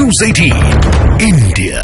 News 18 India.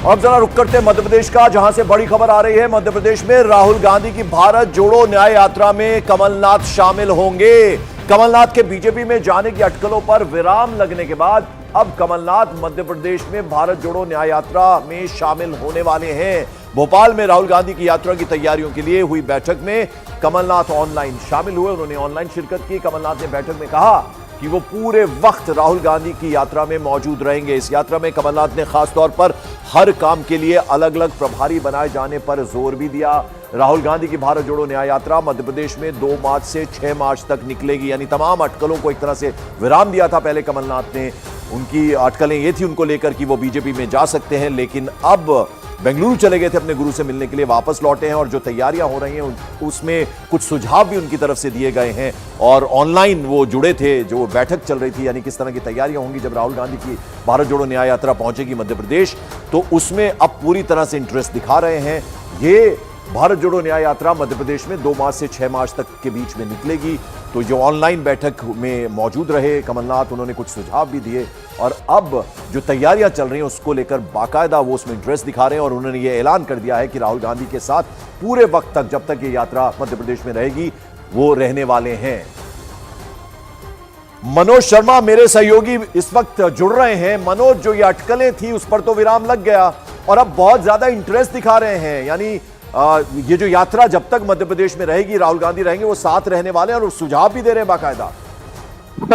अब जरा रुक करते हैं मध्य प्रदेश का, जहां से बड़ी खबर आ रही है। मध्य प्रदेश में राहुल गांधी की भारत जोड़ो न्याय यात्रा में कमलनाथ शामिल होंगे। कमलनाथ के बीजेपी में जाने की अटकलों पर विराम लगने के बाद अब कमलनाथ मध्य प्रदेश में भारत जोड़ो न्याय यात्रा में शामिल होने वाले हैं। भोपाल में राहुल गांधी की यात्रा की तैयारियों के लिए हुई बैठक में कमलनाथ ऑनलाइन शामिल हुए। उन्होंने ऑनलाइन शिरकत की। कमलनाथ ने बैठक में कहा कि वो पूरे वक्त राहुल गांधी की यात्रा में मौजूद रहेंगे। इस यात्रा में कमलनाथ ने खास तौर पर हर काम के लिए अलग अलग प्रभारी बनाए जाने पर जोर भी दिया। राहुल गांधी की भारत जोड़ो न्याय यात्रा मध्य प्रदेश में 2 मार्च से 6 मार्च तक निकलेगी। यानी तमाम अटकलों को एक तरह से विराम दिया था पहले कमलनाथ ने। उनकी अटकलें ये थी उनको लेकर कि वो बीजेपी में जा सकते हैं, लेकिन अब बेंगलुरु चले गए थे अपने गुरु से मिलने के लिए, वापस लौटे हैं और जो तैयारियां हो रही हैं उसमें कुछ सुझाव भी उनकी तरफ से दिए गए हैं। और ऑनलाइन वो जुड़े थे, जो बैठक चल रही थी, यानी किस तरह की तैयारियां होंगी जब राहुल गांधी की भारत जोड़ो न्याय यात्रा पहुंचेगी मध्य प्रदेश, तो उसमें अब पूरी तरह से इंटरेस्ट दिखा रहे हैं। ये भारत जोड़ो न्याय यात्रा मध्य प्रदेश में 2 मार्च से 6 मार्च तक के बीच में निकलेगी। तो जो ऑनलाइन बैठक में मौजूद रहे कमलनाथ, उन्होंने कुछ सुझाव भी दिए और अब जो तैयारियां चल रही हैं उसको लेकर बाकायदा वो उसमें इंटरेस्ट दिखा रहे हैं। और उन्होंने ये ऐलान कर दिया है कि राहुल गांधी के साथ पूरे वक्त तक, जब तक ये यात्रा मध्य प्रदेश में रहेगी, वो रहने वाले हैं। मनोज शर्मा मेरे सहयोगी इस वक्त जुड़ रहे हैं। मनोज, जो ये अटकलें थी उस पर तो विराम लग गया और अब बहुत ज्यादा इंटरेस्ट दिखा रहे हैं। यानी ये जो यात्रा जब तक मध्य प्रदेश में रहेगी, राहुल गांधी रहेंगे, वो साथ रहने वाले हैं और सुझाव भी दे रहे हैं बाकायदा।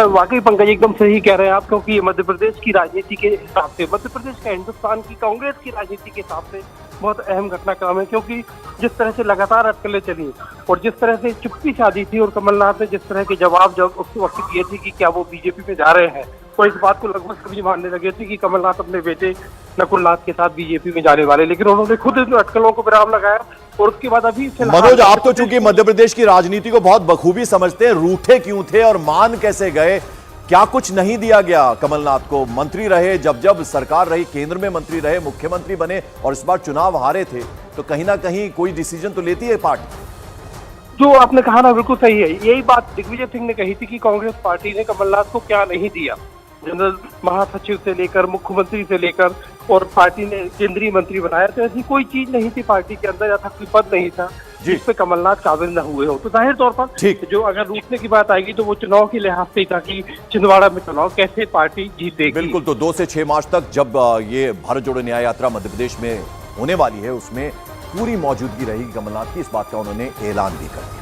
वाकई पंकज एकदम सही कह रहे हैं आप, क्योंकि मध्य प्रदेश की राजनीति के हिसाब से, मध्य प्रदेश का हिंदुस्तान की कांग्रेस की राजनीति के हिसाब से बहुत अहम घटनाक्रम है। क्योंकि जिस तरह से लगातार अटकलें चली और जिस तरह से चुप्पी साधी थी और कमलनाथ ने जिस तरह के जवाब जब उस वक्त दिए थे कि क्या वो बीजेपी में जा रहे हैं, तो इस बात को लगभग सभी मानने लगे थे कि कमलनाथ अपने बेटे नकुलनाथ के साथ बीजेपी में जाने वाले। लेकिन उन्होंने खुद इन अटकलों को विराम लगाया और उसके बाद अभी मनोज, आप तो चूंकि मध्य प्रदेश की राजनीति को बहुत बखूबी समझते हैं, रूठे क्यों थे और मान कैसे गए? क्या कुछ नहीं दिया गया कमलनाथ को? मंत्री रहे, जब जब सरकार रही, केंद्र में मंत्री रहे, मुख्यमंत्री बने और इस बार चुनाव हारे थे, तो कहीं ना कहीं कोई डिसीजन तो लेती है पार्टी। जो आपने कहा ना बिल्कुल सही है। यही बात दिग्विजय सिंह ने कही थी कि कांग्रेस पार्टी ने कमलनाथ को क्या नहीं दिया। जनरल महासचिव से लेकर मुख्यमंत्री से लेकर और पार्टी ने केंद्रीय मंत्री बनाया, तो ऐसी कोई चीज नहीं थी पार्टी के अंदर, ऐसा कोई पद नहीं था जिस पे कमलनाथ काबिल न हुए हो। तो जाहिर तौर पर जो अगर रूठने की बात आएगी तो वो चुनाव के लिहाज से था कि छिंदवाड़ा में चुनाव कैसे पार्टी जीतेगी। बिल्कुल, तो 2 से 6 मार्च तक जब ये भारत जोड़ो न्याय यात्रा मध्य प्रदेश में होने वाली है, उसमें पूरी मौजूदगी रहेगी कमलनाथ की, इस बात का उन्होंने ऐलान भी कर दिया।